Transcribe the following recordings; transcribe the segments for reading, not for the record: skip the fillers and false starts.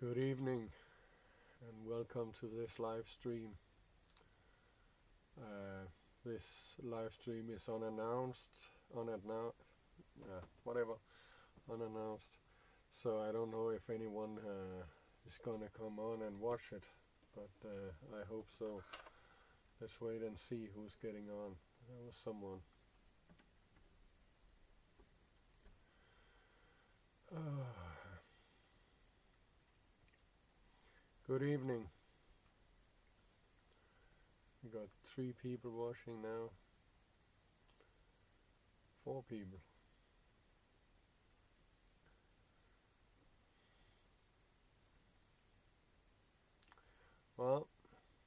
Good evening and welcome to this live stream. This live stream is unannounced. So I don't know if anyone is gonna come on and watch it, but I hope so. Let's wait and see who's getting on. There was someone. Good evening. We got 3 people watching now. 4 people. Well,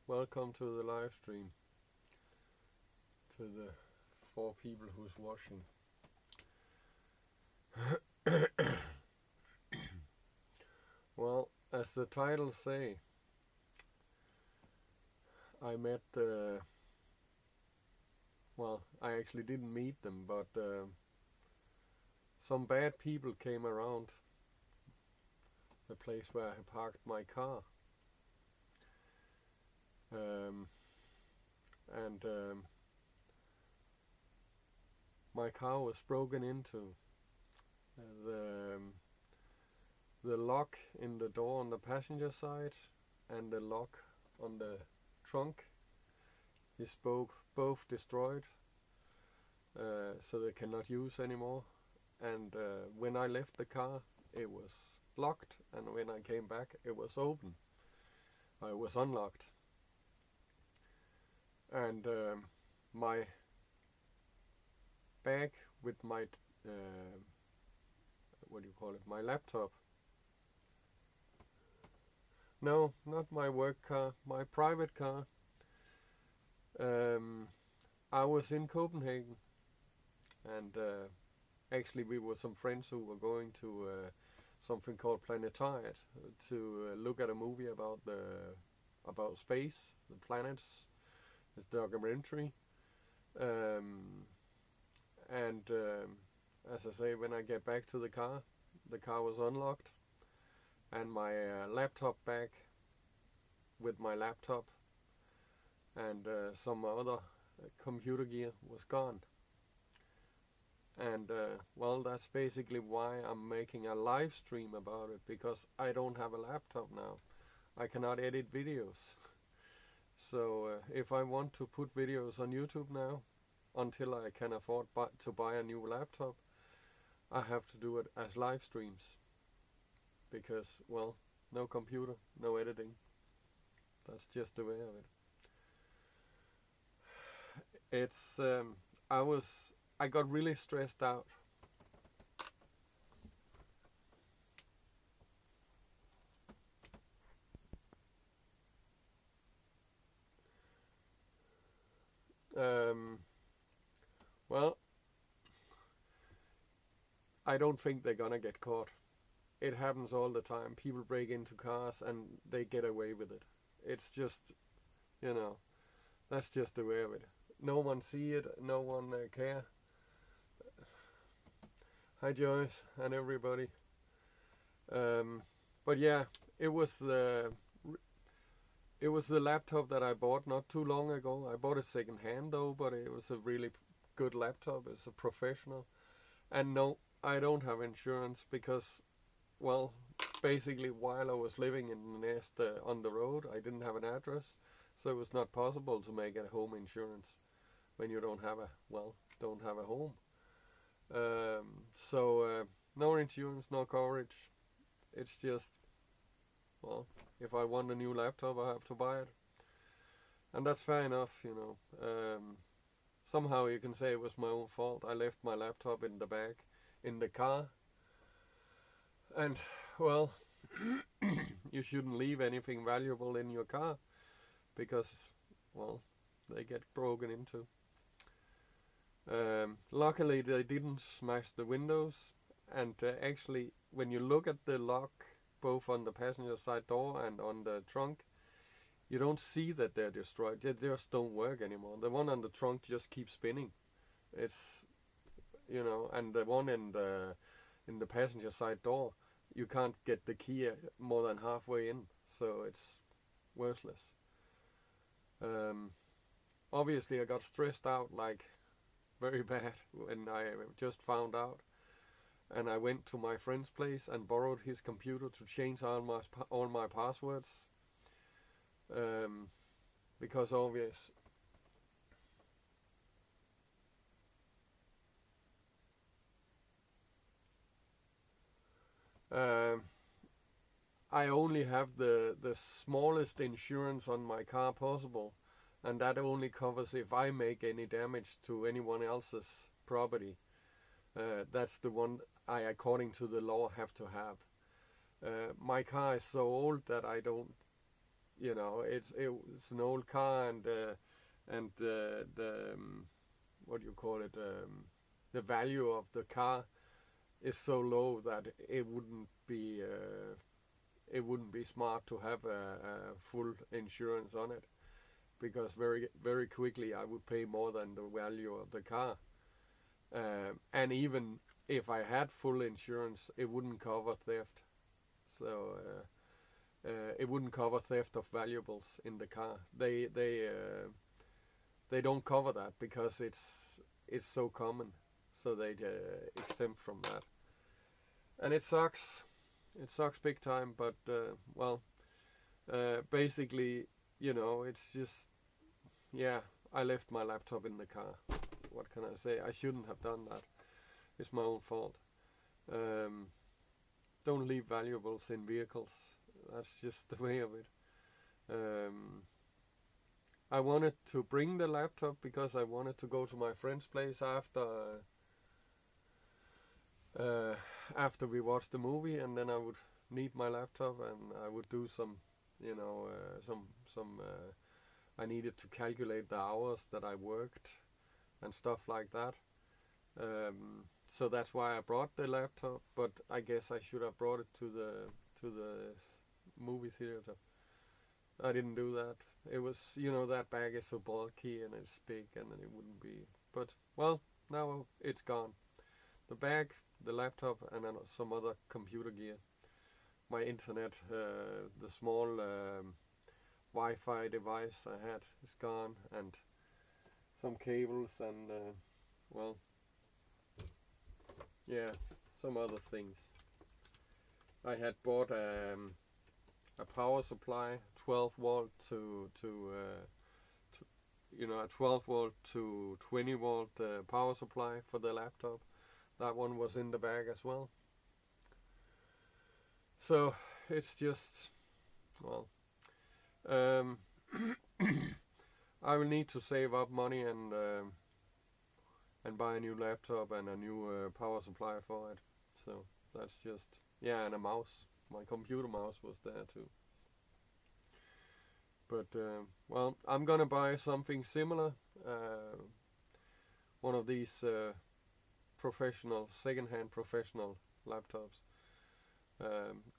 welcome to the live stream. To the 4 people who's watching. Well, as the title say, I met I actually didn't meet them, but some bad people came around the place where I parked my car. And my car was broken into. The lock in the door on the passenger side and the lock on the trunk is both destroyed, so they cannot use anymore. And when I left the car, it was locked, and when I came back, it was open. It was unlocked. And my bag with my my laptop. No, not my work car, my private car. I was in Copenhagen, and actually we were some friends who were going to something called Planetariet to look at a movie about space, the planets. It's a documentary. As I say, when I get back to the car was unlocked, and my laptop bag with my laptop and some other computer gear was gone. And that's basically why I'm making a live stream about it, because I don't have a laptop now. I cannot edit videos. So if I want to put videos on YouTube now, until I can afford to buy a new laptop, I have to do it as live streams, because, well, no computer, no editing. That's just the way of it. It's I got really stressed out. Well, I don't think they're gonna get caught. It happens all the time. People break into cars and they get away with it. It's just, that's just the way of it. No one see it, no one care. Hi Joyce and everybody. But yeah, it was the laptop that I bought not too long ago. I bought it second hand though, but it was a really good laptop. It's a professional. And no, I don't have insurance because, well, basically while I was living in Nest on the road, I didn't have an address, so it was not possible to make a home insurance when you don't have a home. No insurance, no coverage. It's just, well, if I want a new laptop, I have to buy it, and that's fair enough, Somehow you can say it was my own fault. I left my laptop in the bag, in the car, and, well, you shouldn't leave anything valuable in your car, because, well, they get broken into. Luckily they didn't smash the windows, and actually when you look at the lock both on the passenger side door and on the trunk, you don't see that they're destroyed. They just don't work anymore. The one on the trunk just keeps spinning. It's, and the one in the passenger side door, you can't get the key more than halfway in, so it's worthless. Obviously I got stressed out like very bad when I just found out, and I went to my friend's place and borrowed his computer to change all my passwords, because obvious. I only have the smallest insurance on my car possible, and that only covers if I make any damage to anyone else's property. That's the one I, according to the law, have to have. My car is so old that I don't, it's an old car, and the what do you call it? The value of the car is so low that it wouldn't be smart to have a full insurance on it, because very very quickly I would pay more than the value of the car, and even if I had full insurance, it wouldn't cover theft. So it wouldn't cover theft of valuables in the car. They don't cover that because it's so common. So they exempt from that, and it sucks. It sucks big time. But basically, it's just, yeah. I left my laptop in the car. What can I say? I shouldn't have done that. It's my own fault. Don't leave valuables in vehicles. That's just the way of it. I wanted to bring the laptop because I wanted to go to my friend's place after we watched the movie, and then I would need my laptop and I would do some, I needed to calculate the hours that I worked and stuff like that. So that's why I brought the laptop, but I guess I should have brought it to the movie theater. I didn't do that. It was, that bag is so bulky and it's big, and then it wouldn't be. But well, now it's gone. The bag, the laptop, and then some other computer gear. My internet, the small Wi-Fi device I had is gone, and some cables, and some other things. I had bought a power supply, 12 volt to a 12 volt to 20 volt power supply for the laptop. That one was in the bag as well. So it's just, I will need to save up money and buy a new laptop and a new power supply for it. So that's just, and a mouse. My computer mouse was there too. But I'm gonna buy something similar, one of these second-hand professional laptops,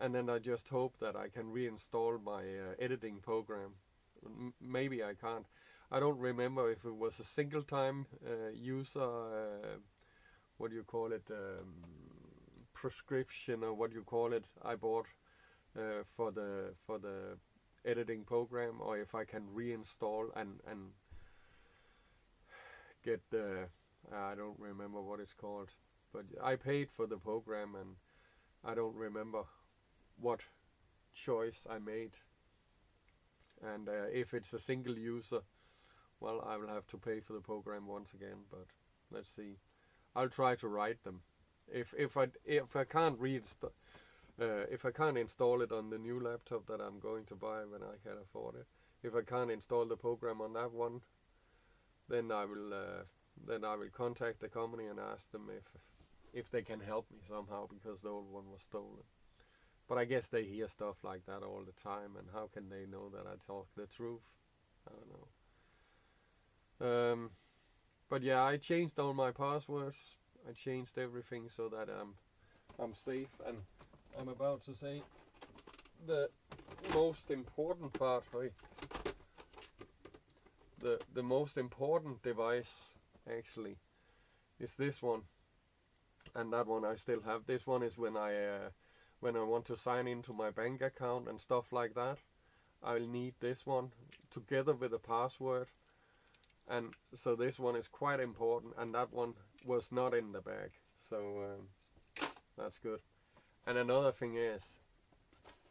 and then I just hope that I can reinstall my editing program. Maybe I can't. I don't remember if it was a single-time user, what do you call it, prescription, or what do you call it, I bought for the editing program, or if I can reinstall and get the, I don't remember what it's called, but I paid for the program and I don't remember what choice I made. And if it's a single user, well, I will have to pay for the program once again, but let's see. I'll try to write them. If I can't if I can't install it on the new laptop that I'm going to buy when I can afford it, if I can't install the program on that one, then I will contact the company and ask them if they can help me somehow, because the old one was stolen. But I guess they hear stuff like that all the time, and how can they know that I talk the truth? I don't know. But yeah, I changed all my passwords. I changed everything so that I'm safe, and I'm about to say the most important part. The most important device actually is this one, and that one I still have. This one is when I when I want to sign into my bank account and stuff like that. I'll need this one together with a password, and so this one is quite important, and that one was not in the bag, so that's good. And another thing is,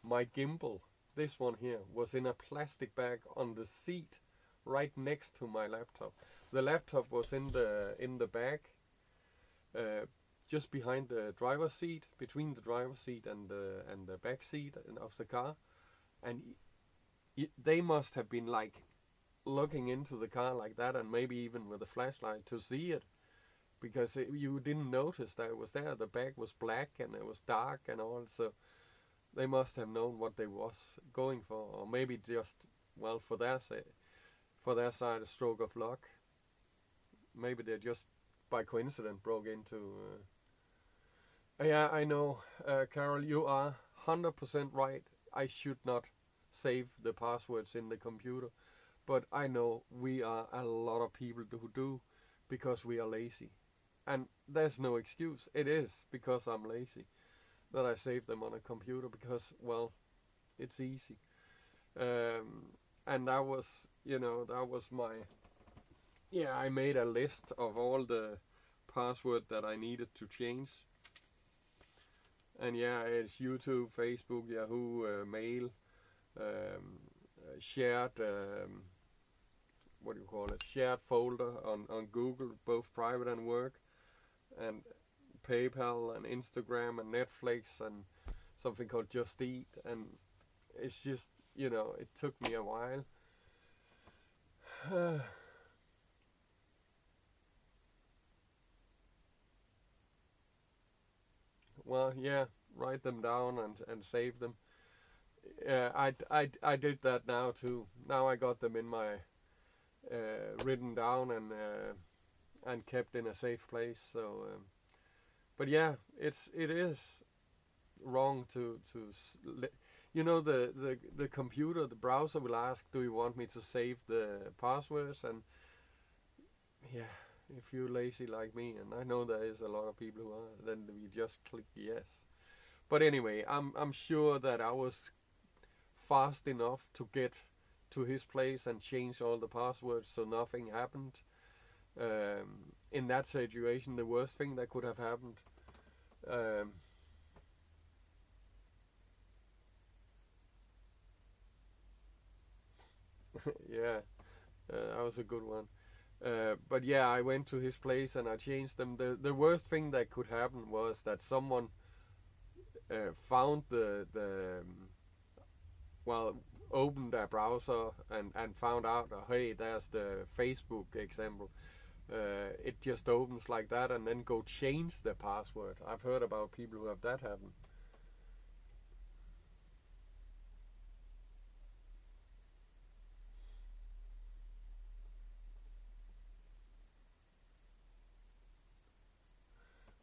my gimbal, this one here, was in a plastic bag on the seat right next to my laptop. The laptop was in the bag, just behind the driver's seat, between the driver's seat and the back seat of the car, and they must have been like looking into the car like that, and maybe even with a flashlight to see it, because you didn't notice that it was there. The bag was black and it was dark and all, so they must have known what they was going for, or maybe just, well, for their side, a stroke of luck. Maybe they just by coincidence broke into. Yeah, I know, Carol, you are 100% right. I should not save the passwords in the computer, but I know we are a lot of people who do, because we are lazy, and there's no excuse. It is because I'm lazy that I save them on a computer, because, well, it's easy. And that was, that was my, I made a list of all the password that I needed to change. And it's YouTube, Facebook, Yahoo, Mail, shared, shared folder on Google, both private and work, and PayPal and Instagram and Netflix and something called Just Eat. And it's just, it took me a while. Well, write them down and save them. I did that now too. Now I got them in my written down and kept in a safe place. So, but it is wrong to the computer, the browser will ask, do you want me to save the passwords? And if you're lazy like me, and I know there is a lot of people who are, then we just click yes. But anyway, I'm sure that I was fast enough to get to his place and change all the passwords, so nothing happened. In that situation, the worst thing that could have happened. That was a good one. But I went to his place and I changed them. The worst thing that could happen was that someone found opened a browser and found out, hey, there's the Facebook example. It just opens like that and then go change the password. I've heard about people who have that happen.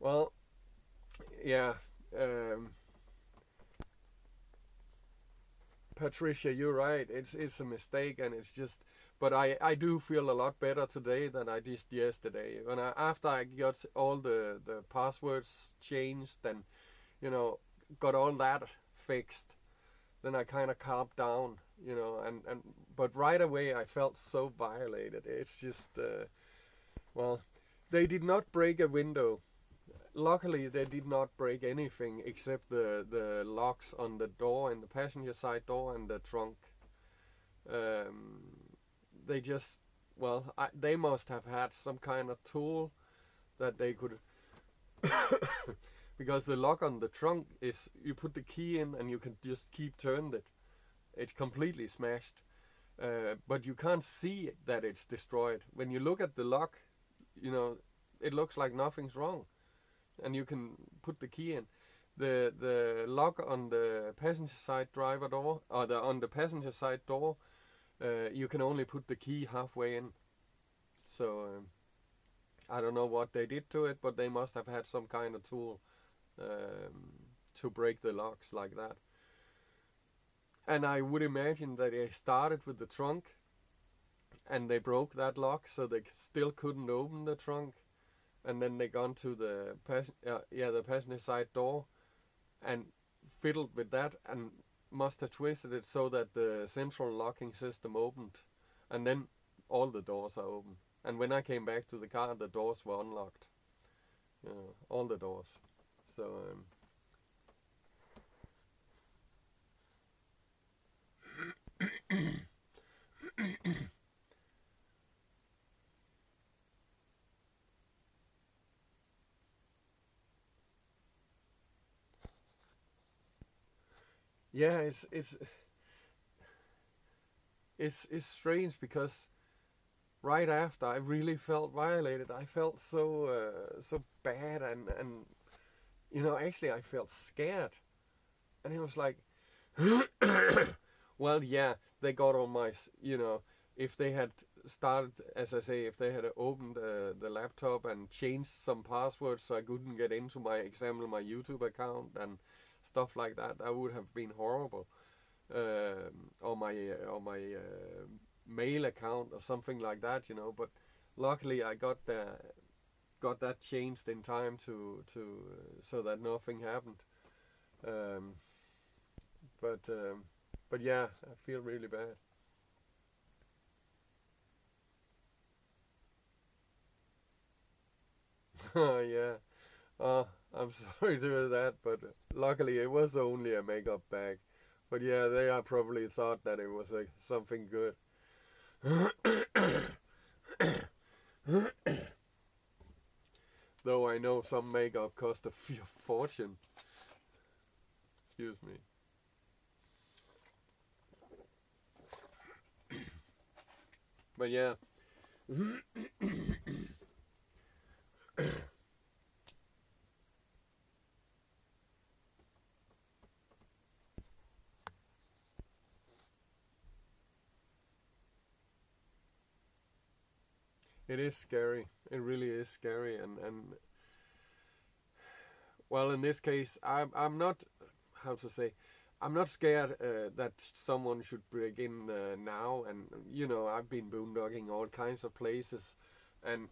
Well, Patricia, you're right. It's a mistake, and it's just. But I do feel a lot better today than I did yesterday. After I got all the passwords changed and got all that fixed, then I kind of calmed down, but right away I felt so violated. It's just they did not break a window. Luckily, they did not break anything except the locks on the door, and the passenger side door, and the trunk. They just, they must have had some kind of tool that they could, because the lock on the trunk is, you put the key in and you can just keep turning it. It's completely smashed, but you can't see that it's destroyed. When you look at the lock, it looks like nothing's wrong. And you can put the key in. The lock on the passenger side driver door, or on the passenger side door, you can only put the key halfway in. So I don't know what they did to it, but they must have had some kind of tool to break the locks like that. And I would imagine that they started with the trunk, and they broke that lock, so they still couldn't open the trunk. And then they gone to the passenger side door, and fiddled with that and must have twisted it so that the central locking system opened, and then all the doors are open. And when I came back to the car, the doors were unlocked. All the doors. So yeah, it's strange because right after I really felt violated. I felt so bad, and actually I felt scared, and it was like, well, yeah, they got on my, if they had started, as I say, if they had opened the laptop and changed some passwords so I couldn't get into my YouTube account and stuff like that, that would have been horrible. Or my mail account or something like that, But luckily, I got that changed in time to so that nothing happened. But yeah, I feel really bad. Yeah. I'm sorry to hear that, but luckily it was only a makeup bag. But yeah, they probably thought that it was something good. Though I know some makeup cost a fortune. Excuse me. But yeah. It is scary. It really is scary, and well, in this case, I'm not, how to say, I'm not scared that someone should break in now. And I've been boondocking all kinds of places, and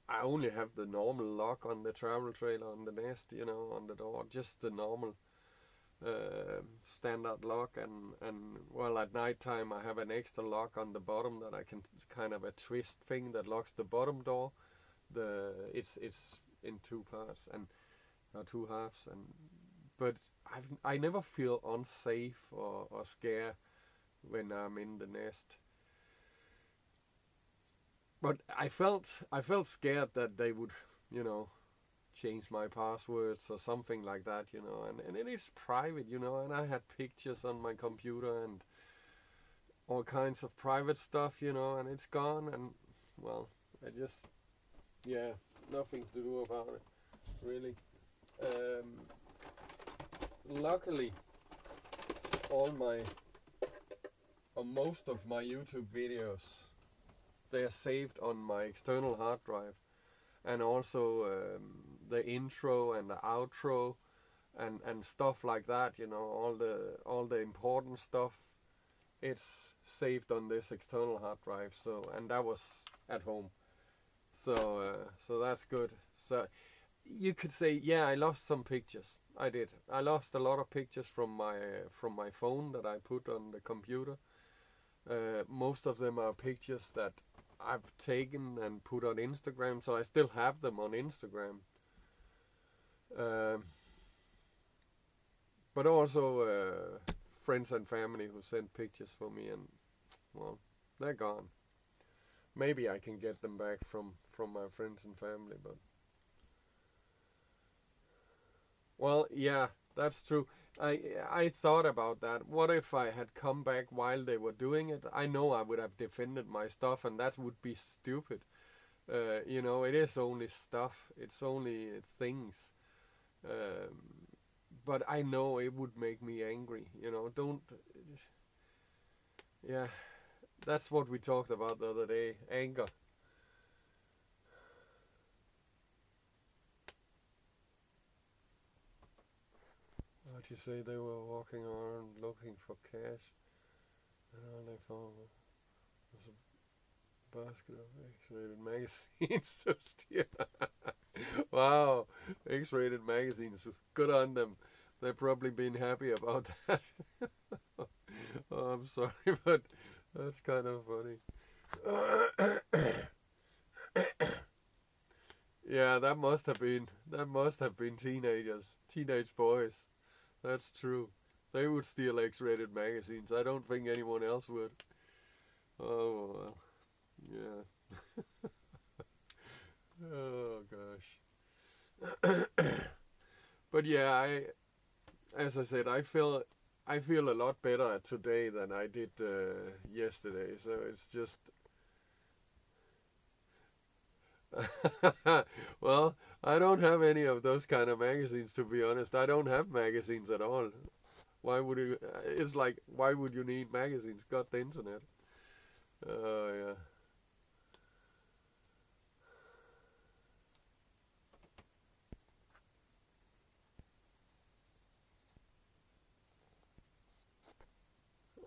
I only have the normal lock on the travel trailer on the nest, on the door, just the normal standard lock, and well, at night time I have an extra lock on the bottom that I can kind of a twist thing that locks the bottom door. It's in two parts and two halves, but I never feel unsafe or scared when I'm in the nest. But I felt scared that they would, change my passwords or something like that, and it is private, and I had pictures on my computer and all kinds of private stuff, and it's gone, and well, I just, yeah, nothing to do about it, really. Luckily, all my, or most of my YouTube videos, they are saved on my external hard drive, and also the intro and the outro and stuff like that, all the important stuff, it's saved on this external hard drive. So, and that was at home, so that's good. So you could say, yeah, I lost some pictures. I did. I lost a lot of pictures from my phone that I put on the computer. Most of them are pictures that I've taken and put on Instagram, so I still have them on Instagram. But also friends and family who sent pictures for me, and well, they're gone. Maybe I can get them back from my friends and family, but well, yeah, that's true. I thought about that. What if I had come back while they were doing it? I know I would have defended my stuff, and that would be stupid. It is only stuff. It's only things. But I know it would make me angry. Don't. Yeah, that's what we talked about the other day. Anger. What you say? They were walking around looking for cash, and all they found was a basket of X-rated magazines to steal. Wow, X-rated magazines. Good on them. they've probably been happy about that. Oh, I'm sorry, but that's kind of funny. Yeah, that must have been teenage boys. That's true. They would steal X-rated magazines. I don't think anyone else would. Oh well, yeah. Oh gosh. But yeah, as I said, I feel a lot better today than I did yesterday. So it's just well, I don't have any of those kind of magazines, to be honest. I don't have magazines at all. Why would you? It's like, why would you need magazines? Got the internet. Oh yeah.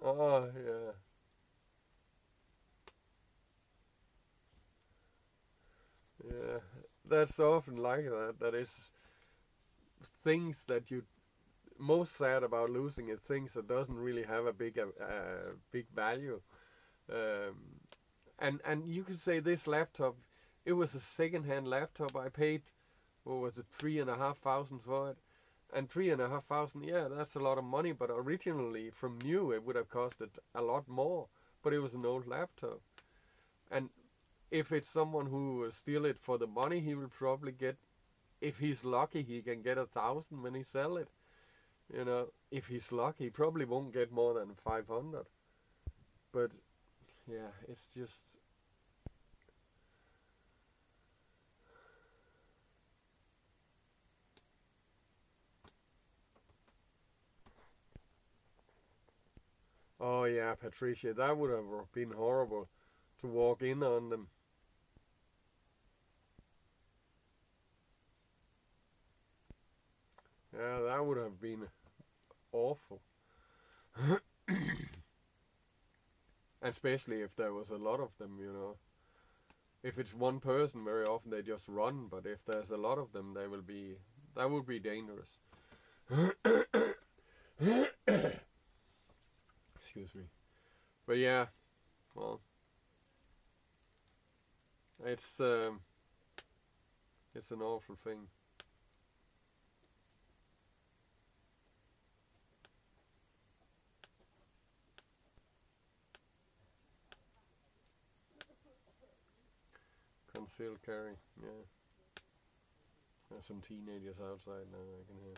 Oh yeah. Yeah. That's often like that. That is things that you most sad about losing is things that doesn't really have a big value. Um, and you could say this laptop, it was a second-hand laptop. I paid, what was it, 3,500 for it, and 3,500, yeah, that's a lot of money. But originally, from new, it would have costed a lot more. But it was an old laptop, and if it's someone who will steal it for the money, he will probably get. If he's lucky, he can get 1,000 when he sell it. If he's lucky, he probably won't get more than 500. But yeah, it's just. Oh yeah, Patricia, that would have been horrible to walk in on them. Yeah, that would have been awful. And especially if there was a lot of them. If it's one person, very often they just run, but if there's a lot of them, that would be dangerous. Excuse me. But yeah, well, it's um, it's an awful thing. Concealed carry. Yeah, there's some teenagers outside now. I can hear.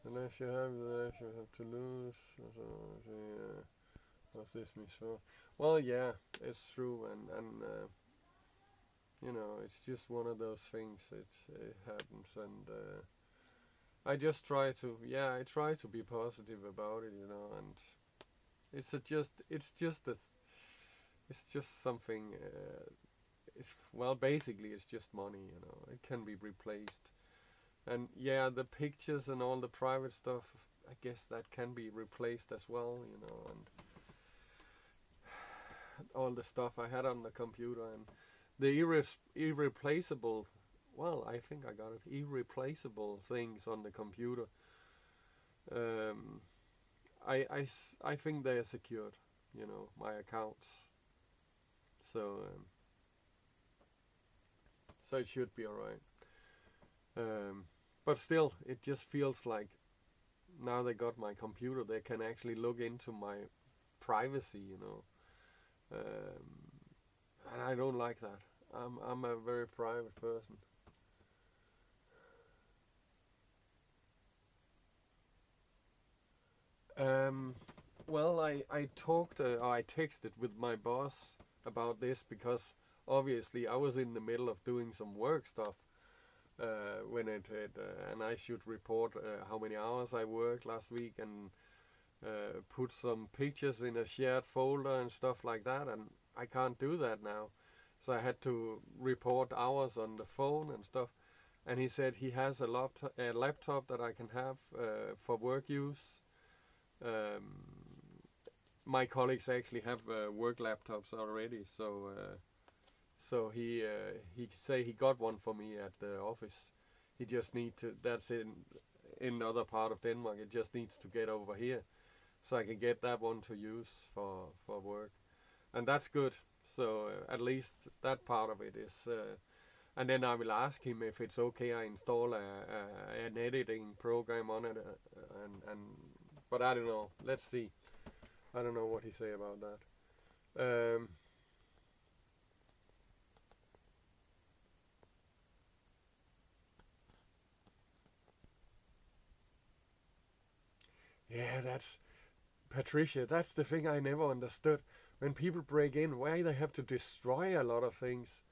The less you have, the less you have to lose. Of this so. Well, yeah, it's true, and it's just one of those things. It happens, and I try to be positive about it. And it's just something. Basically, it's just money. It can be replaced. And yeah, the pictures and all the private stuff, I guess that can be replaced as well. And all the stuff I had on the computer and the irreplaceable, well, I think I got it, irreplaceable things on the computer. Um, I think they are secured, my accounts. So it should be alright. But still, it just feels like now they got my computer, they can actually look into my privacy. And I don't like that. I'm a very private person. Um, well, I texted with my boss about this because obviously I was in the middle of doing some work stuff and I should report how many hours I worked last week and put some pictures in a shared folder and stuff like that, and I can't do that now. So I had to report hours on the phone and stuff. And he said he has a laptop that I can have for work use, My colleagues actually have work laptops already, so he say he got one for me at the office. He just need to. That's in another part of Denmark. It just needs to get over here, so I can get that one to use for work, and that's good. So at least that part of it is. And then I will ask him if it's okay I install an editing program on it, and but I don't know. Let's see. I don't know what he say about that. Yeah, that's Patricia. That's the thing I never understood. When people break in, why they have to destroy a lot of things.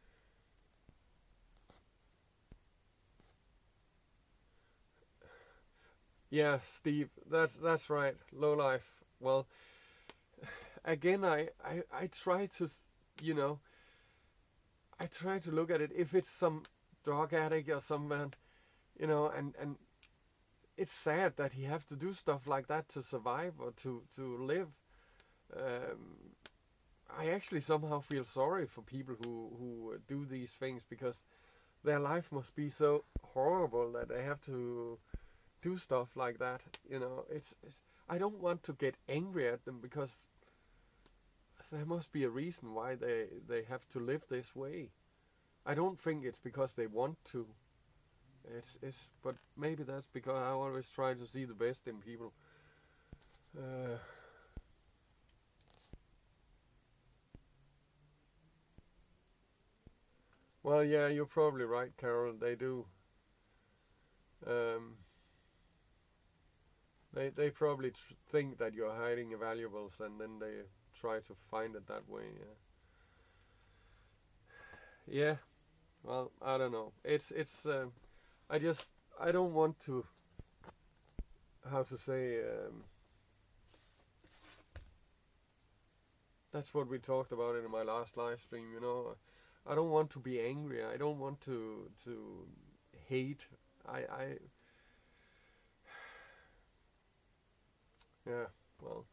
Yeah, Steve, that's right. Low life. Well, again, I try to, you know, I try to look at it. If it's some drug addict or someone, and it's sad that he have to do stuff like that to survive or to live. Um, I actually somehow feel sorry for people who do these things, because their life must be so horrible that they have to do stuff like that. It's I don't want to get angry at them, because there must be a reason why they have to live this way. I don't think it's because they want to. But maybe that's because I always try to see the best in people. Uh, well, yeah, you're probably right, Carol. They do. Um, they probably think that you're hiding your valuables, and then they try to find it that way. Yeah. Yeah. Well, I don't know. It's. I don't want to. How to say? That's what we talked about in my last live stream. I don't want to be angry. I don't want to hate. I yeah. Well,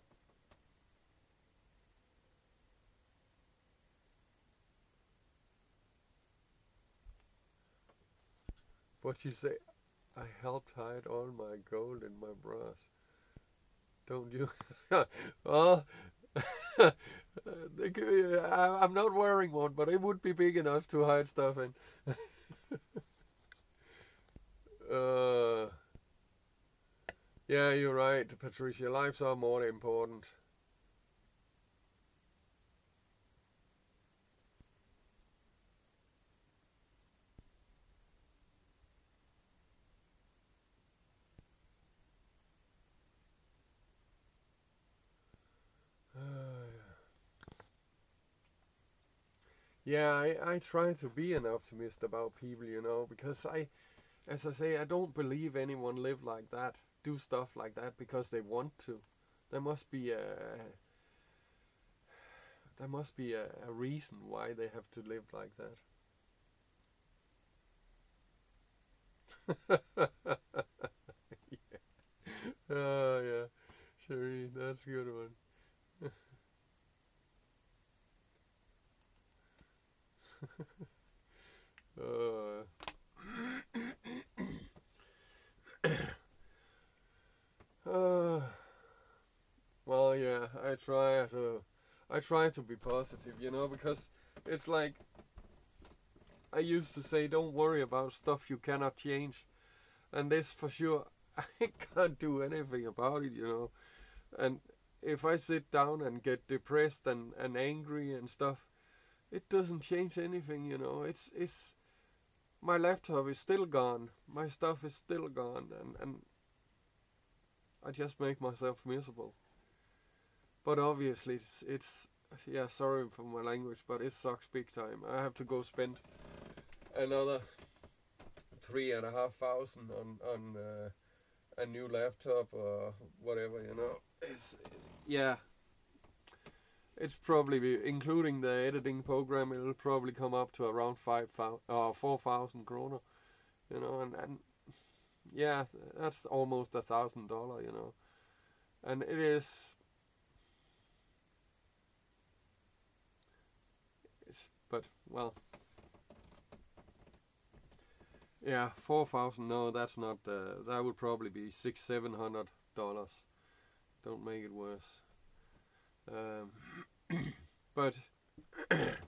what you say? I helped hide all my gold in my bras. Don't you? Well, I'm not wearing one, but it would be big enough to hide stuff in. Uh, yeah, you're right, Patricia. Lives are more important. Yeah, I try to be an optimist about people, because as I say, I don't believe anyone live like that, do stuff like that because they want to. There must be a there must be a reason why they have to live like that. Oh yeah, Sheree, that's a good one. uh, uh, well, yeah, I try to be positive, because it's like I used to say, don't worry about stuff you cannot change, and this for sure, I can't do anything about it. And if I sit down and get depressed and angry and stuff, it doesn't change anything. It's my laptop is still gone, my stuff is still gone, and I just make myself miserable. But obviously, it's yeah. Sorry for my language, but it sucks big time. I have to go spend another 3,500 on a new laptop or whatever. Yeah. It's probably including the editing program. It'll probably come up to around 4,000 kroner. And yeah, that's almost $1,000. and it is. But well, yeah, 4,000. No, that's not. That would probably be $600-700. Don't make it worse. But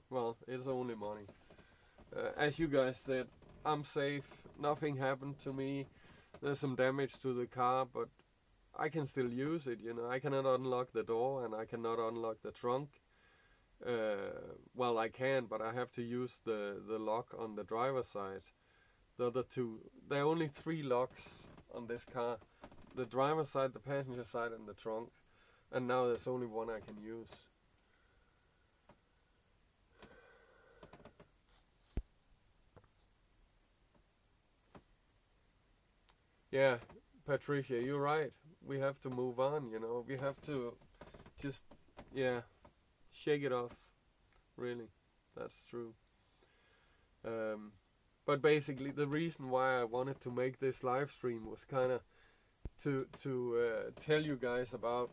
well, it's only money. As you guys said, I'm safe. Nothing happened to me. There's some damage to the car, but I can still use it. You know, I cannot unlock the door and I cannot unlock the trunk. Well, I can, but I have to use the lock on the driver's side. The other two, there are only 3 locks on this car: the driver's side, the passenger side, and the trunk. And now there's only one I can use. Yeah, Patricia, you're right. We have to move on. You know, we have to just, yeah, shake it off. Really, that's true. But basically, the reason why I wanted to make this live stream was kind of to tell you guys about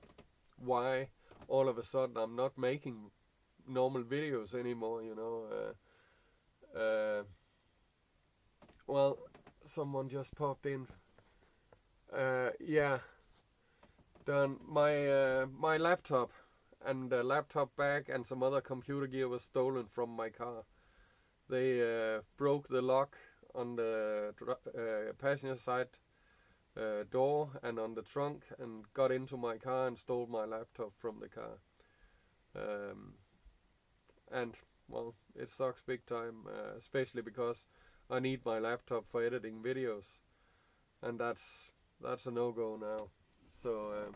why all of a sudden I'm not making normal videos anymore. You know, well, someone just popped in. Yeah, done. My laptop and the laptop bag and some other computer gear was stolen from my car. They broke the lock on the passenger side door and on the trunk and got into my car and stole my laptop from the car. And well, it sucks big time, especially because I need my laptop for editing videos, and that's a no-go now. So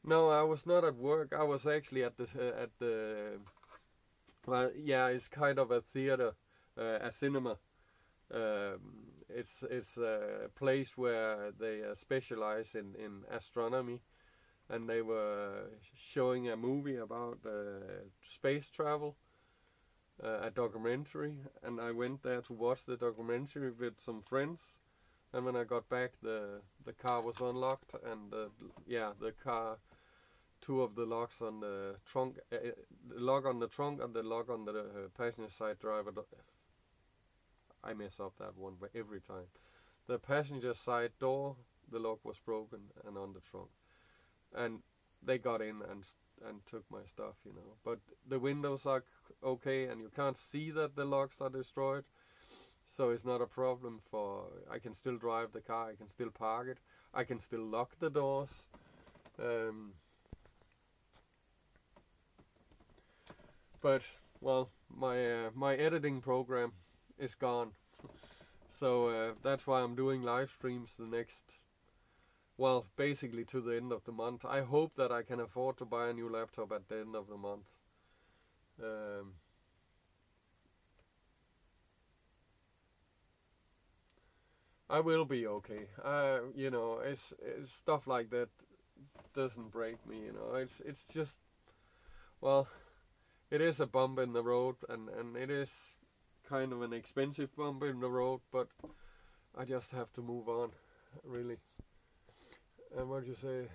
no, I was not at work. I was actually at the well, yeah, it's kind of a theater, a cinema. It's a place where they specialize in astronomy, and they were showing a movie about space travel, a documentary, and I went there to watch the documentary with some friends. And when I got back, the car was unlocked, and the car, 2 of the locks on the trunk, the lock on the trunk and the lock on the passenger side driver. I mess up that one every time. The passenger side door, the lock was broken, and on the trunk, and they got in and took my stuff, you know. But the windows are okay, and you can't see that the locks are destroyed, so it's not a problem. I can still drive the car, I can still park it, I can still lock the doors. But well, my editing program is gone, so that's why I'm doing live streams the next, well, basically to the end of the month. I hope that I can afford to buy a new laptop at the end of the month. I will be okay. You know, it's stuff like that doesn't break me. You know, it's just, well, it is a bump in the road, and it is kind of an expensive bump in the road, but I just have to move on, really. And what do you say?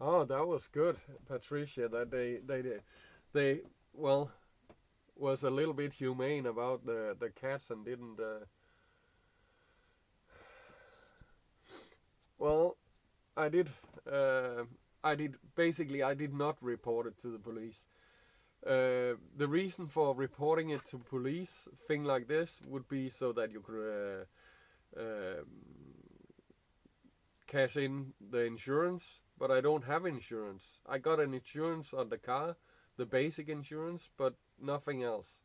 Oh, that was good, Patricia. That they well, was a little bit humane about the cats and didn't. Well, I did. I did basically. I did not report it to the police. The reason for reporting it to police, thing like this, would be so that you could cash in the insurance. But I don't have insurance. I got an insurance on the car, the basic insurance, but nothing else.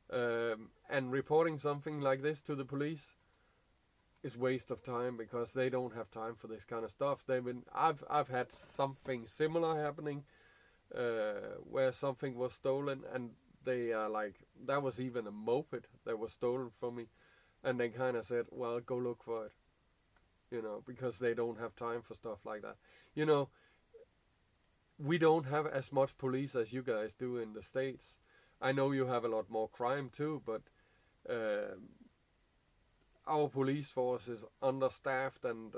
And reporting something like this to the police is waste of time, because they don't have time for this kind of stuff. I've had something similar happening, where something was stolen, and they are like, that was even a moped that was stolen from me, and they kind of said, well, go look for it, because they don't have time for stuff like that. We don't have as much police as you guys do in the States. I know you have a lot more crime too, but our police force is understaffed, and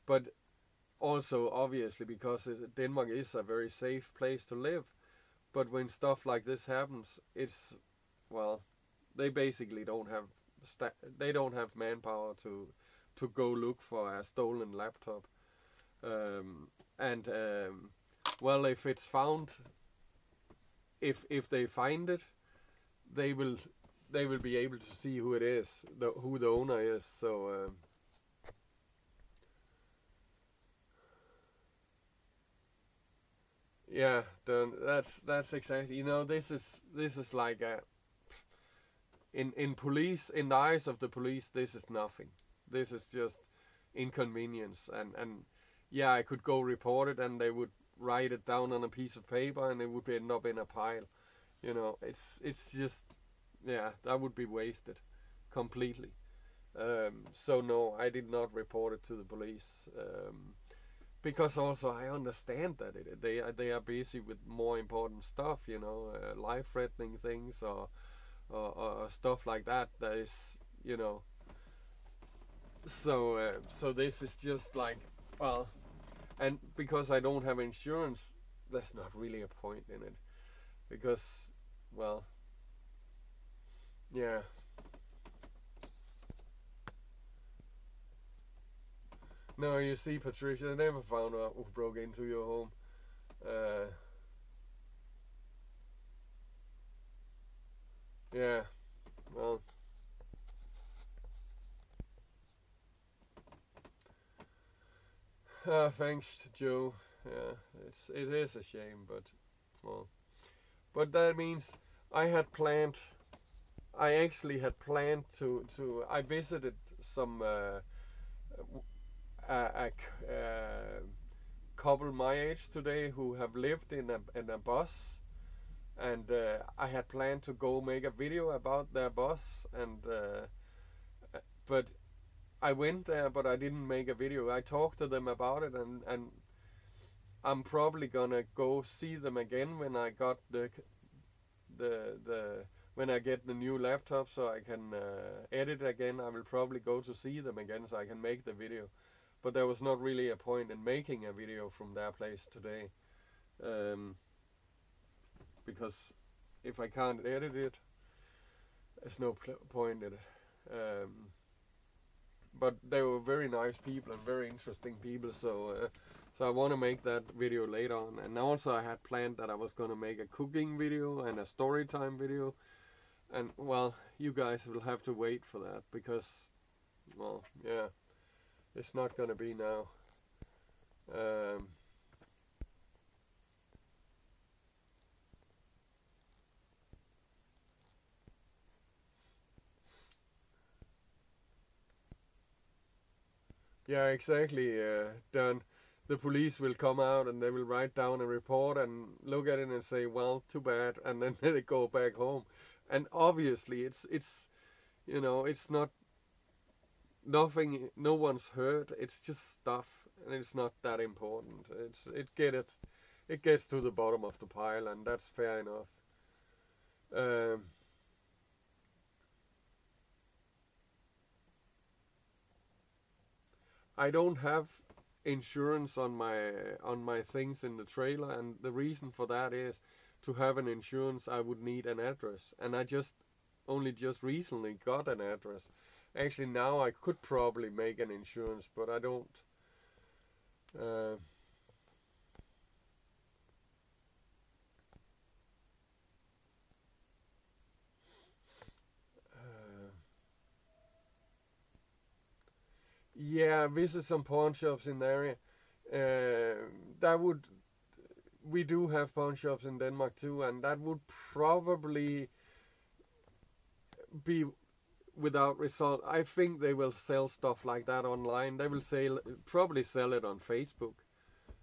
but also obviously because Denmark is a very safe place to live. But when stuff like this happens, it's, well, they basically don't have manpower to go look for a stolen laptop. Well, if it's found, if they find it, they will be able to see who it is, who the owner is. So yeah, that's exactly. This is like in police, in the eyes of the police, this is nothing. This is just inconvenience, and yeah, I could go report it, and they would write it down on a piece of paper, and it would end up in a pile. It's just, yeah, that would be wasted completely. So no, I did not report it to the police, because also I understand that they are busy with more important stuff, life-threatening things or stuff like that. That is, so this is just like, well, and because I don't have insurance, there's not really a point in it, because, well, yeah. No, you see, Patricia, I never found out who broke into your home. Yeah, well, thanks, Joe. Yeah, it is a shame, but, well, but that means I had planned. I actually had planned I visited some a couple my age today who have lived in a bus, and I had planned to go make a video about their bus, and but I went there, but I didn't make a video. I talked to them about it, and I'm probably gonna go see them again when I got the when I get the new laptop, so I can edit again. I will probably go to see them again so I can make the video. But there was not really a point in making a video from their place today, because if I can't edit it, there's no point in it. But they were very nice people and very interesting people, so I want to make that video later on. And also I had planned that I was going to make a cooking video and a story time video, and, well, you guys will have to wait for that, because, well, yeah, it's not going to be now. Yeah, exactly, Dan. The police will come out and they will write down a report and look at it and say, well, too bad, and then they go back home. And obviously it's it's not nothing, no one's hurt, it's just stuff, and it's not that important. It gets to the bottom of the pile, and that's fair enough. Um, I don't have insurance on my things in the trailer, and the reason for that is, to have an insurance I would need an address, and I only just recently got an address. Actually, now I could probably make an insurance, but I don't. Uh, uh, yeah, visit some pawn shops in the area. That would We do have pawn shops in Denmark too, and that would probably be without result. I think they will sell stuff like that online. They will probably sell it on Facebook,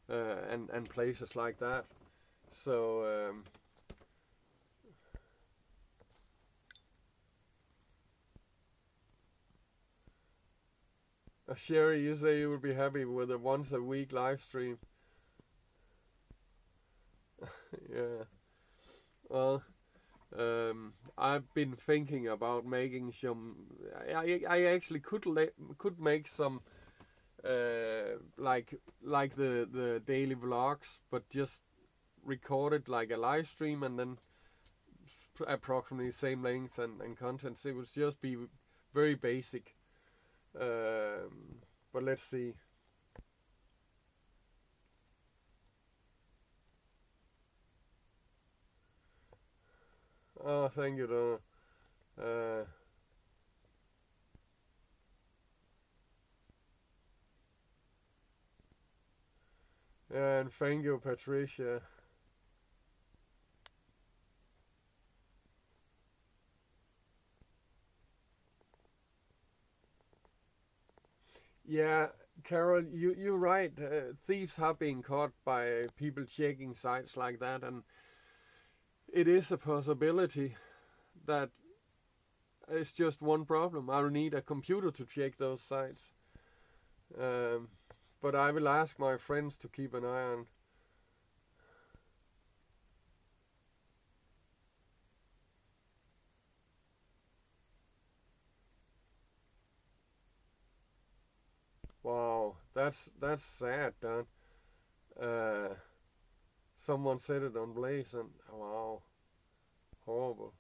and places like that. So Sherry, you say you would be happy with a once a week live stream. Yeah. Well, I've been thinking about making some. I actually could make some like the daily vlogs, but just record it like a live stream and then approximately the same length and contents. It would just be very basic. But let's see. Oh, thank you, Donna. And thank you, Patricia. Yeah, Carol, you're right. Thieves have been caught by people checking sites like that, and it is a possibility that it's just one problem. I'll need a computer to check those sites. Um, but I will ask my friends to keep an eye on. Wow, that's sad, Don. Uh, Someone set it on blaze, and wow, horrible.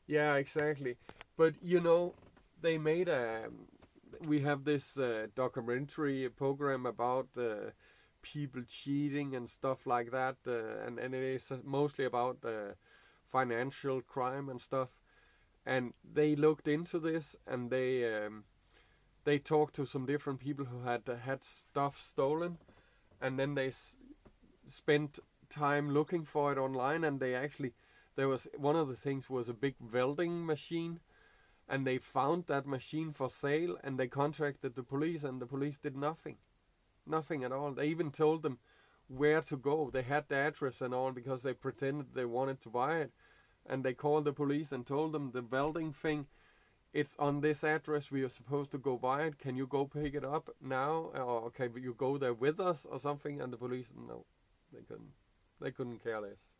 Yeah, exactly. But they made a. We have this documentary program about people cheating and stuff like that, and it is mostly about financial crime and stuff. And they looked into this, and they talked to some different people who had stuff stolen, and then they spent time looking for it online, and they actually there was one of the things was a big welding machine, and they found that machine for sale, and they contacted the police, and the police did nothing at all. They even told them where to go. They had the address and all because they pretended they wanted to buy it, and they called the police and told them the welding thing, it's on this address, we are supposed to go buy it, can you go pick it up now, or can you go there with us or something? And the police, no, they couldn't care less.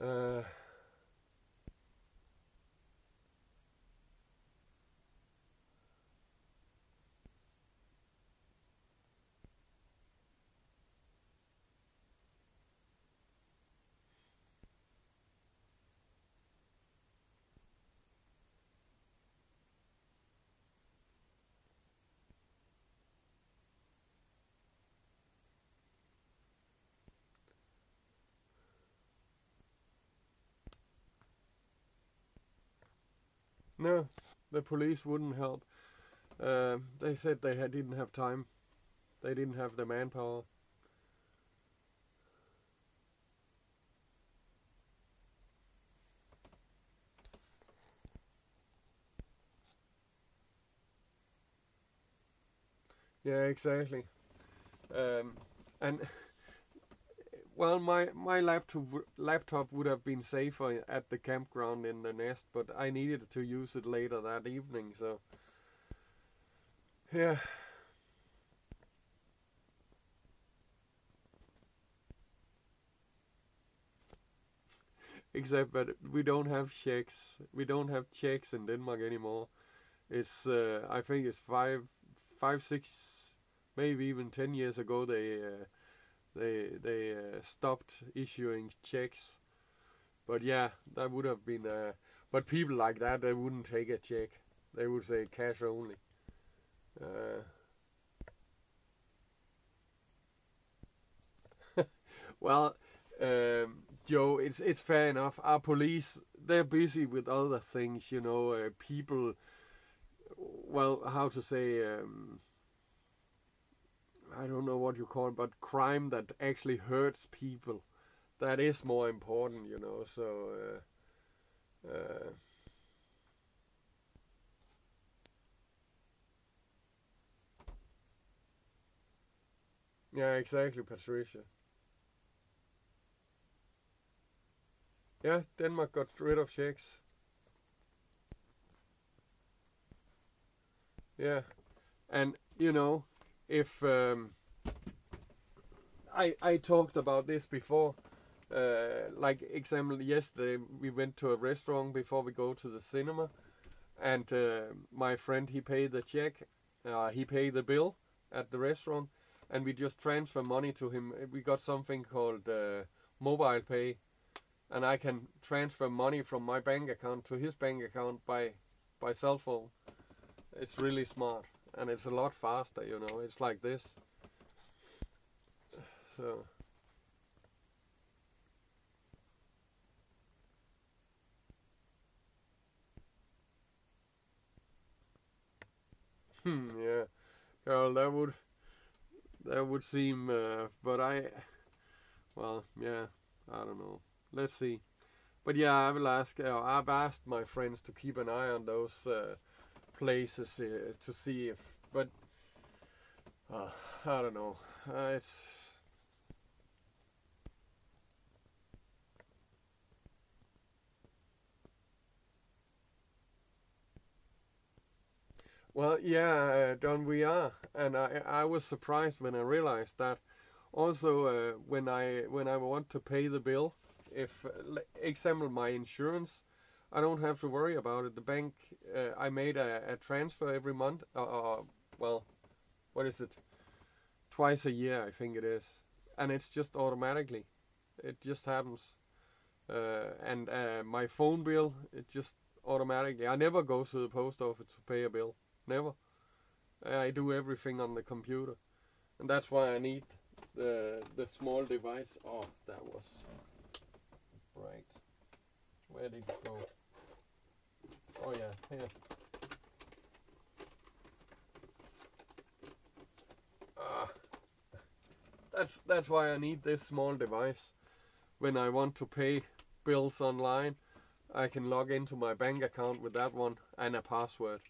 uh, no, the police wouldn't help. They said didn't have time, they didn't have the manpower. Yeah, exactly. And well, my laptop would have been safer at the campground in the nest, but I needed to use it later that evening. So yeah, except that we don't have checks. We don't have checks in Denmark anymore. It's I think it's 6, maybe even 10 years ago they stopped issuing checks. But yeah, that would have been. But people like that, they wouldn't take a check. They would say cash only. Uh, well, Joe, it's fair enough. Our police, they're busy with other things. People. Well, how to say? I don't know what you call it, but crime that actually hurts people. That is more important. So. Yeah, exactly, Patricia. Yeah, Denmark got rid of checks. Yeah, and you know, if I talked about this before. Like example, yesterday we went to a restaurant before we go to the cinema, and my friend he paid the check, he paid the bill at the restaurant, and we just transfer money to him. We got something called mobile pay, and I can transfer money from my bank account to his bank account by cell phone. It's really smart, and it's a lot faster. You know, it's like this. So yeah, well that would seem, but well, yeah, I don't know. Let's see. But yeah, I will ask. I've asked my friends to keep an eye on those places to see if. But uh, I don't know. It's well, yeah, Don, we are, and I was surprised when I realized that. Also, when I want to pay the bill, if example my insurance, I don't have to worry about it. The bank, I made a transfer every month. Well, what is it? Twice a year, I think it is, and it's just automatically. It just happens. And my phone bill, it just automatically. I never go to the post office to pay a bill. Never. I do everything on the computer, and that's why I need the small device. Oh, that was right. Where did it go? Oh yeah, here. Ah, that's why I need this small device. When I want to pay bills online, I can log into my bank account with that one and a password.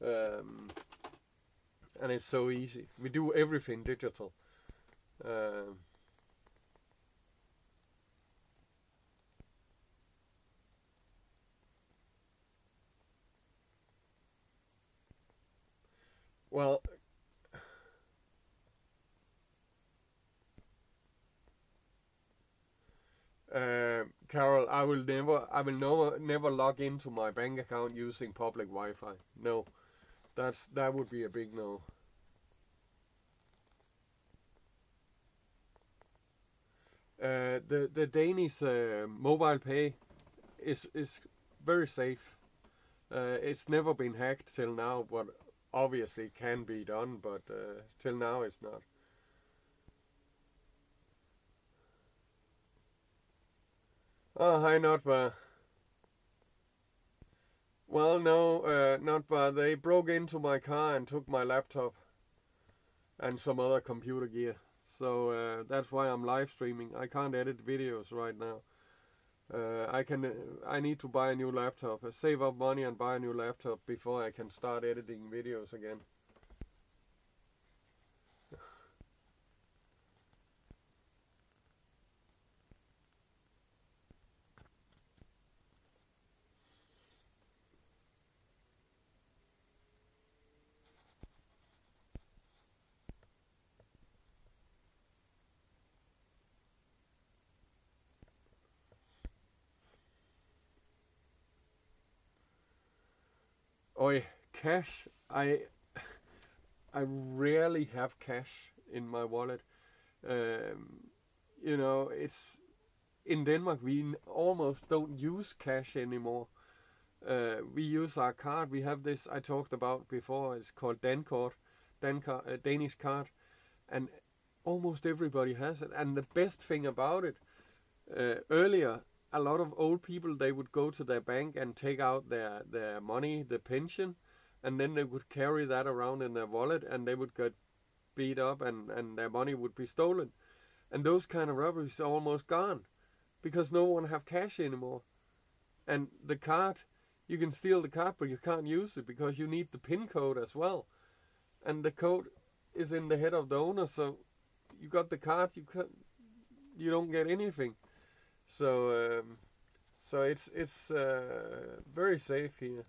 Um, and it's so easy. We do everything digital. Um, well, Carol, I will never log into my bank account using public Wi-Fi. No, that would be a big no. The Danish mobile pay is very safe. It's never been hacked till now, but obviously it can be done. But till now it's not. Oh, hi, Notba. Well, no, Notba. They broke into my car and took my laptop and some other computer gear. So that's why I'm live streaming. I can't edit videos right now. I can. I need to buy a new laptop. Save up money and buy a new laptop before I can start editing videos again. Oh, cash. I rarely have cash in my wallet. Um, it's in Denmark we almost don't use cash anymore. We use our card. We have this I talked about before. It's called Dankort, Danish card, and almost everybody has it. And the best thing about it, earlier, a lot of old people they would go to their bank and take out their money, the pension, and then they would carry that around in their wallet, and they would get beat up, and their money would be stolen. And those kind of robberies are almost gone because no one have cash anymore. And the card, you can steal the card, but you can't use it because you need the PIN code as well. And the code is in the head of the owner, so you got the card, you don't get anything. So it's very safe here.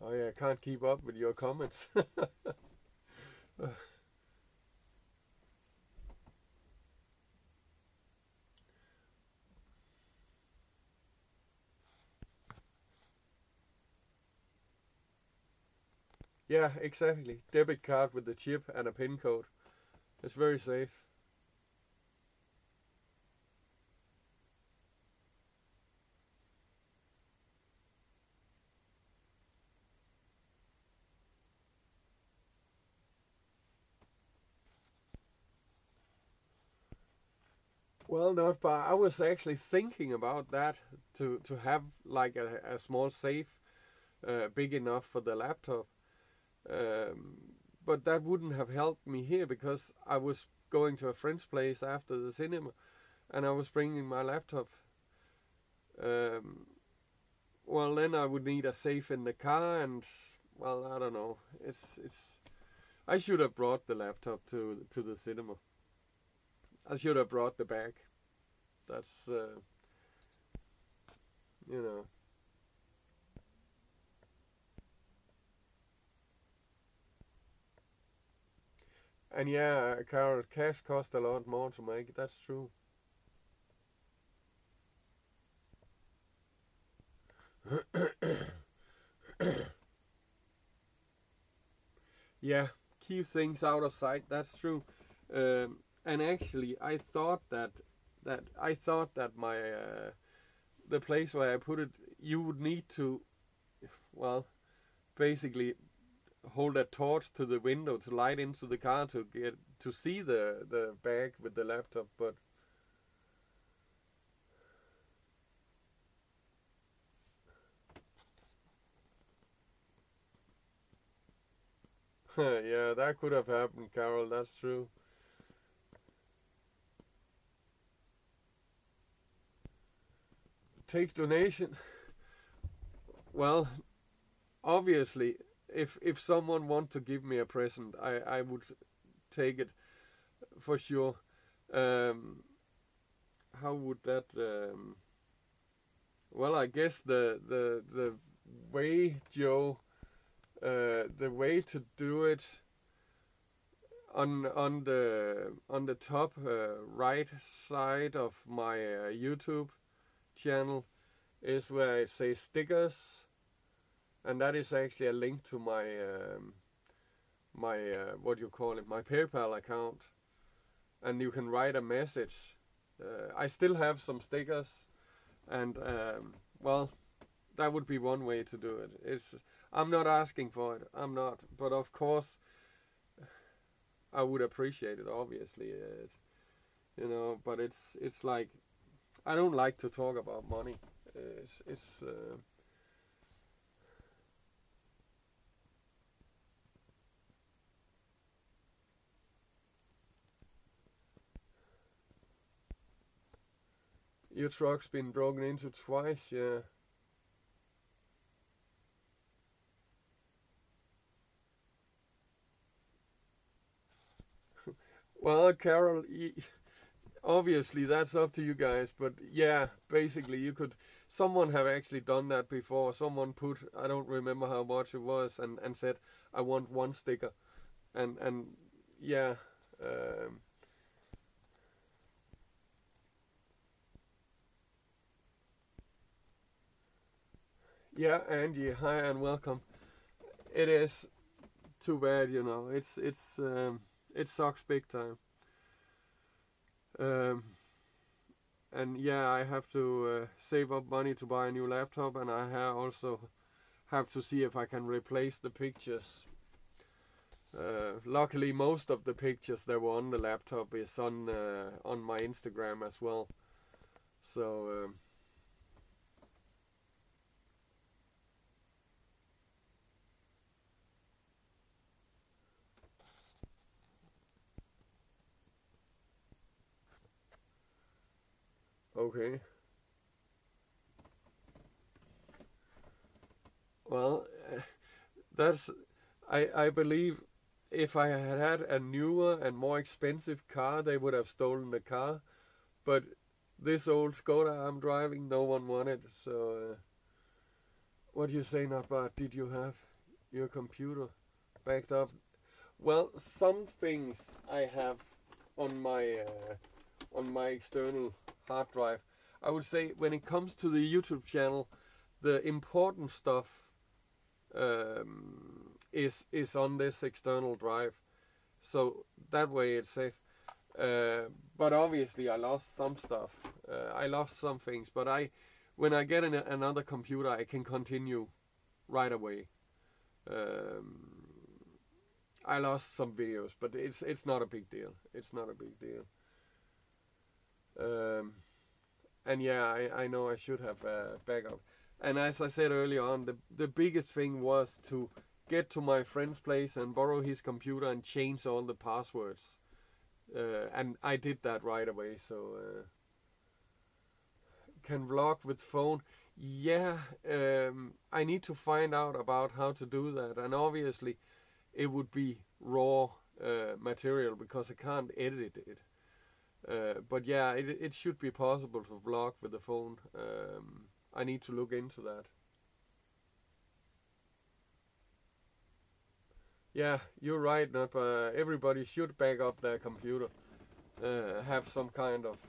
Oh yeah, I can't keep up with your comments. Yeah, exactly. Debit card with the chip and a PIN code. It's very safe. Well, not, but I was actually thinking about that to have like a small safe, big enough for the laptop. Um, but that wouldn't have helped me here because I was going to a friend's place after the cinema, and I was bringing my laptop. Um, well, then I would need a safe in the car, and well, I don't know. It's. I should have brought the laptop to the cinema. I should have brought the bag. That's you know. And yeah, Carol, cash cost a lot more to make. That's true. Yeah, keep things out of sight. That's true. And actually, I thought that my the place where I put it, you would need to, well, basically hold a torch to the window to light into the car to get to see the bag with the laptop. But yeah, that could have happened, Carol. That's true. Take donation. Well, obviously, if someone want to give me a present, I would take it for sure. Um, how would that? Well, I guess the way, Joe, the way to do it on the top right side of my YouTube channel is where it says stickers, and that is actually a link to my what you call it, my PayPal account, and you can write a message. I still have some stickers, and well, that would be one way to do it. I'm not asking for it. I'm not, but of course, I would appreciate it. Obviously, but it's like I don't like to talk about money. It's Your truck's been broken into twice, yeah. Well, Carol, obviously that's up to you guys, but yeah, basically you could. Someone have actually done that before. Someone put, I don't remember how much it was, and said, I want one sticker, and yeah, um, yeah, Angie, hi and welcome. It is too bad, it sucks big time. Um, and yeah, I have to save up money to buy a new laptop, and also have to see if I can replace the pictures. Luckily, most of the pictures that were on the laptop is on my Instagram as well. So okay, well, that's I believe if I had had a newer and more expensive car, they would have stolen the car. But this old Skoda I'm driving, no one wanted. So what do you say, not bad? Did you have? your computer backed up. Well, some things I have on my external hard drive. I would say when it comes to the YouTube channel, the important stuff is on this external drive, so that way it's safe. But obviously I lost some stuff. I lost some things, but when I get another computer, I can continue right away. I lost some videos, but it's not a big deal. It's not a big deal. And yeah, I know I should have a backup. And as I said earlier on, the biggest thing was to get to my friend's place and borrow his computer and change all the passwords. And I did that right away. So can vlog with phone? Yeah, I need to find out about how to do that. And obviously, it would be raw material because I can't edit it. But yeah, it should be possible to vlog with the phone. I need to look into that. Yeah, you're right, Napa. Everybody should back up their computer. Have some kind of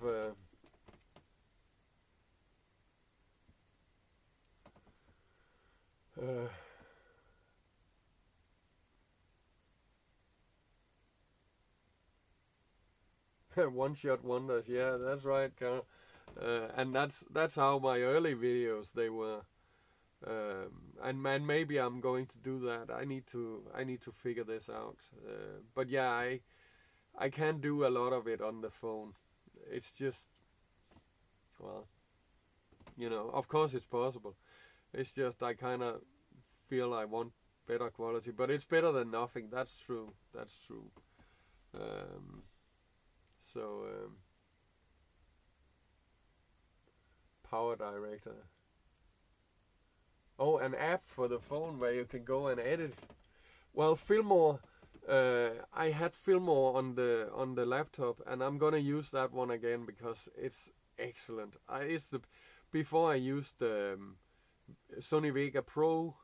one-shot wonders. Yeah, that's right, Carl. And that's how my early videos they were. And maybe I'm going to do that. I need to figure this out. But yeah, I can do a lot of it on the phone. It's just, well, of course it's possible. It's just I kind of feel I want better quality, but it's better than nothing. That's true. That's true. So Power Director. Oh, an app for the phone where you can go and edit. Well, Filmore. I had Filmore on the laptop, and I'm gonna use that one again because it's excellent. Before I used the Sony Vega Pro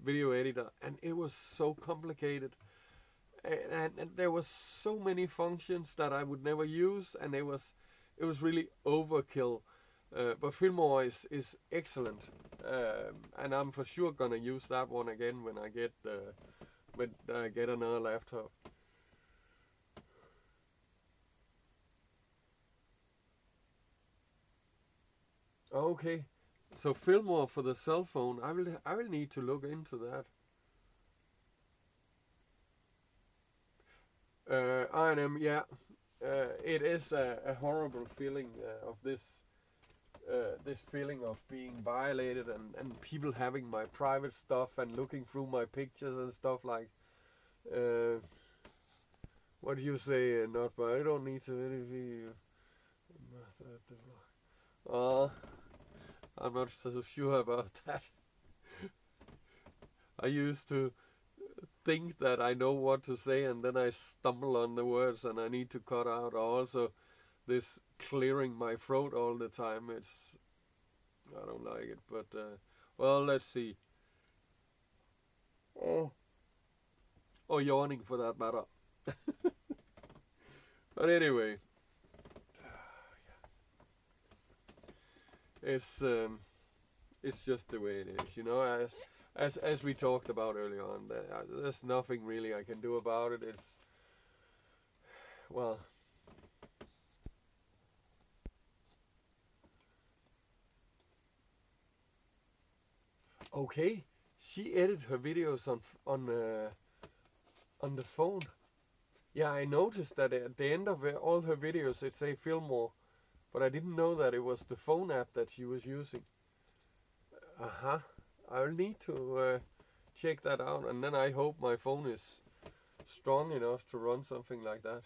video editor, and it was so complicated, and there was so many functions that I would never use, and it was really overkill. But Filmore is excellent, and I'm for sure gonna use that one again when I get another laptop. Okay, so Filmore for the cell phone. I will need to look into that. INM, yeah, it is a horrible feeling of this feeling of being violated and people having my private stuff and looking through my pictures and stuff like. What do you say? Not, but I don't need to interview you. I'm not so sure about that. I used to think that I know what to say, and then I stumble on the words, and I need to cut out also this clearing my throat all the time. I don't like it, but well, let's see. Or yawning for that matter. But anyway, it's just the way it is, as we talked about earlier on. There's nothing really I can do about it. It's, well, okay. She edited her videos on the phone. Yeah, I noticed that at the end of all her videos it say Filmore, but I didn't know that it was the phone app that she was using. I'll need to check that out, and then I hope my phone is strong enough to run something like that.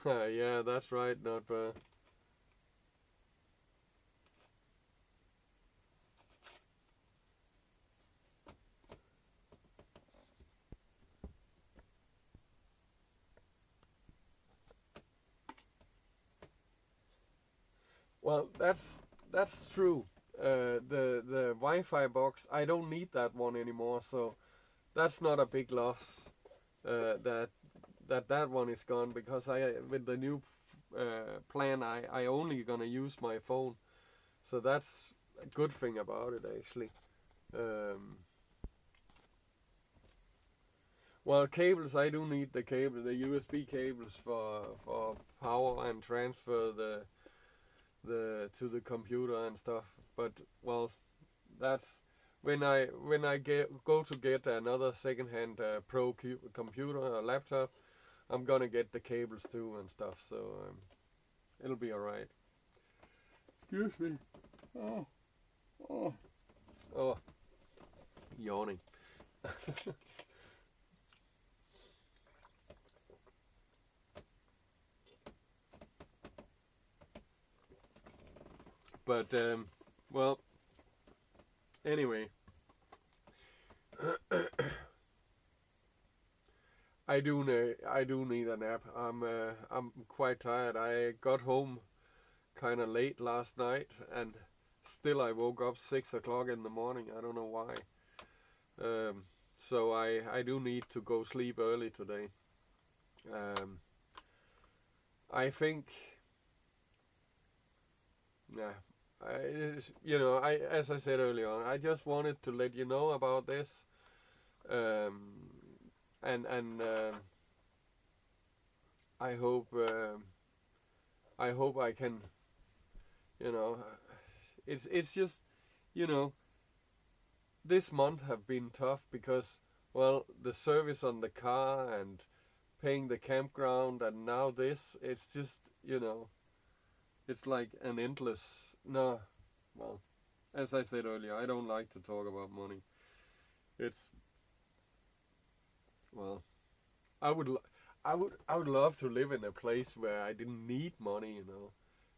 Yeah, that's right, not bad. Well, that's true. The Wi-Fi box, I don't need that one anymore, so that's not a big loss. That one is gone, because I with the new plan I only gonna use my phone, so that's a good thing about it actually. Um, well, cables, I do need the USB cables for power and transfer the to the computer and stuff. But well, that's when I go to get another second-hand computer or laptop, I'm gonna get the cables too and stuff. So it'll be alright. Excuse me. Oh, oh, oh, yawning. But well, anyway, I do need a nap. I'm quite tired. I got home kind of late last night, and still I woke up 6 o'clock in the morning. I don't know why. So I do need to go sleep early today. I think, yeah, as I said earlier on, I just wanted to let you know about this, and I hope I can, you know, it's just, you know, this month have been tough because, well, the service on the car and paying the campground, and now this, it's just, it's like an endless, no, well, as I said earlier, I don't like to talk about money. It's, well, I would love to live in a place where I didn't need money,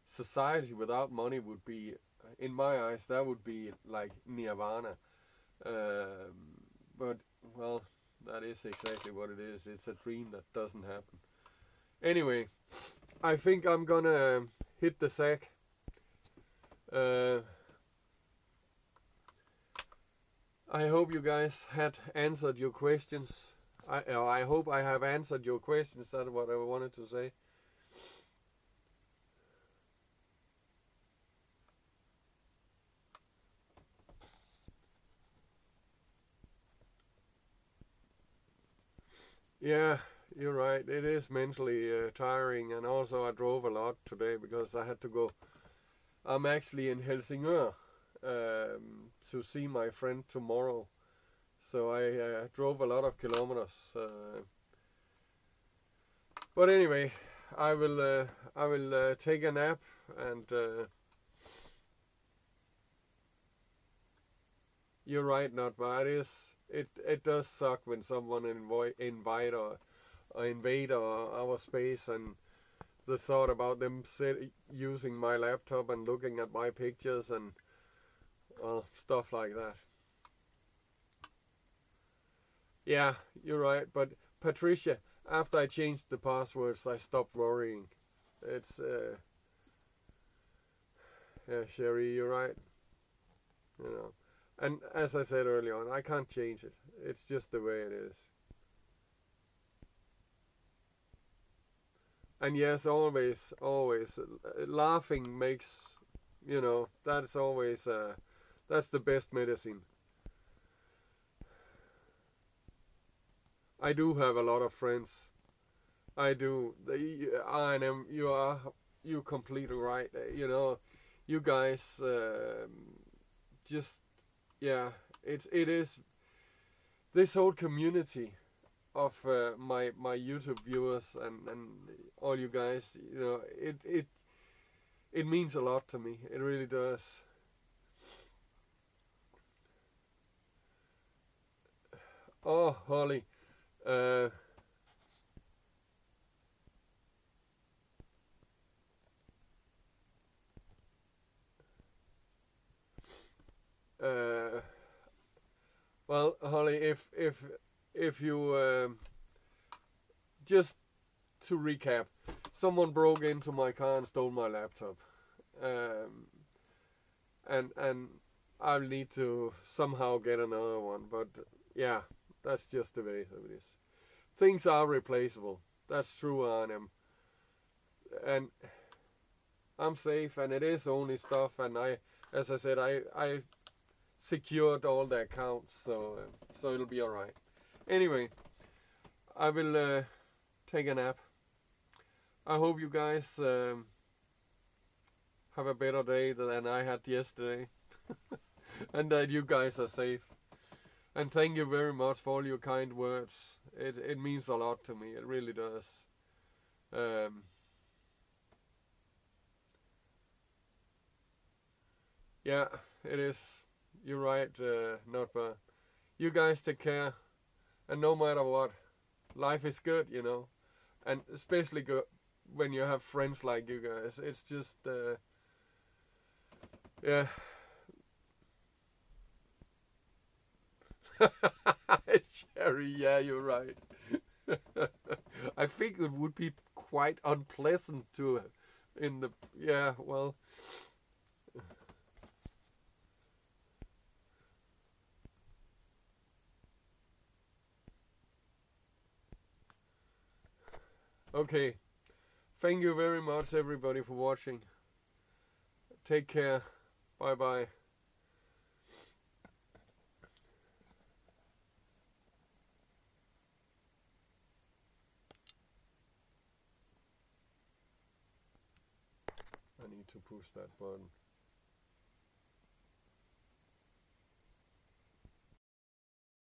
Society without money would be, in my eyes, that would be like nirvana. But, well, that is exactly what it is. It's a dream that doesn't happen. Anyway, I think I'm gonna hit the sack. I hope you guys had answered your questions. I hope I have answered your questions. That's what I wanted to say. Yeah, you're right. It is mentally tiring, and also I drove a lot today because I had to go. I'm actually in Helsingør to see my friend tomorrow, so I drove a lot of kilometers. But anyway, I will take a nap, and you're right, not bad. It does suck when someone invite or invade our space, and the thought about them using my laptop and looking at my pictures and stuff like that. Yeah, you're right. But Patricia, after I changed the passwords, I stopped worrying. It's yeah, Sherry, you're right. And as I said earlier on, I can't change it. It's just the way it is. And yes, always, laughing makes, that's always, that's the best medicine. I do have a lot of friends. I do. You're completely right. You guys, just, yeah, it is, this whole community of my YouTube viewers and all you guys, it means a lot to me. It really does. Oh, Holly, uh, uh, well, Holly, if you just to recap, someone broke into my car and stole my laptop. and I'll need to somehow get another one. But yeah, that's just the way it is. Things are replaceable. That's true, Arnhem. And I'm safe, and it is only stuff. And as I said, I secured all the accounts, so it'll be all right. Anyway, I will take a nap. I hope you guys have a better day than I had yesterday, and that you guys are safe. And thank you very much for all your kind words. It means a lot to me. It really does. Yeah, it is. You're right, Notba. You guys take care, and no matter what, life is good, you know, and especially good when you have friends like you guys. It's just, yeah. Sherry, yeah, you're right. I think it would be quite unpleasant to, yeah, well, okay. Thank you very much, everybody, for watching. Take care. Bye bye. I need to push that button.